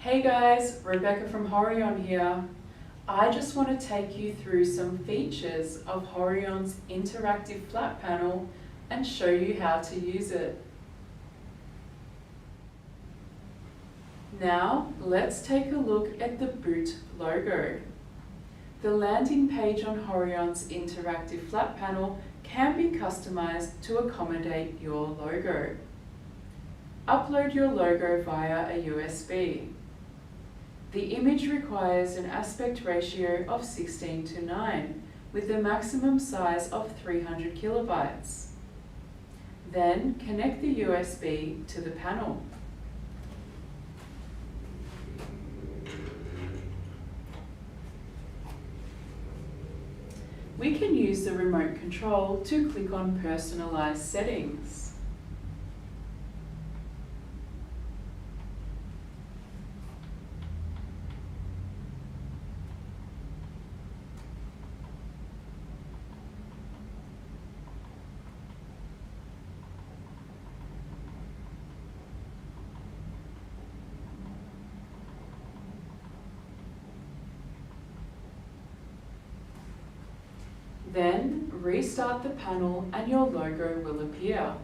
Hey guys, Rebecca from Horion here. I just want to take you through some features of Horion's interactive flat panel and show you how to use it. Now, let's take a look at the boot logo. The landing page on Horion's interactive flat panel can be customized to accommodate your logo. Upload your logo via a USB. The image requires an aspect ratio of 16:9 with a maximum size of 300 kilobytes. Then connect the USB to the panel. We can use the remote control to click on personalized settings. Then restart the panel and your logo will appear.